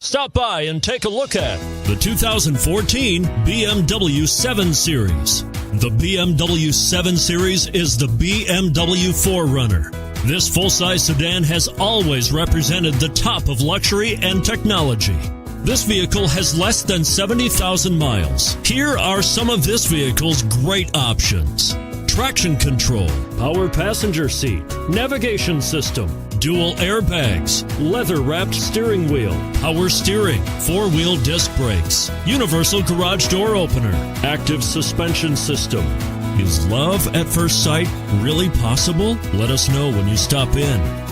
Stop by and take a look at the 2014 BMW 7 Series. The BMW 7 Series is the BMW 4Runner. This full-size sedan has always represented the top of luxury and technology. This vehicle has less than 70,000 miles. Here are some of this vehicle's great options: traction control, power passenger seat, navigation system, dual airbags, leather-wrapped steering wheel, power steering, four-wheel disc brakes, universal garage door opener, active suspension system. Is love at first sight really possible? Let us know when you stop in.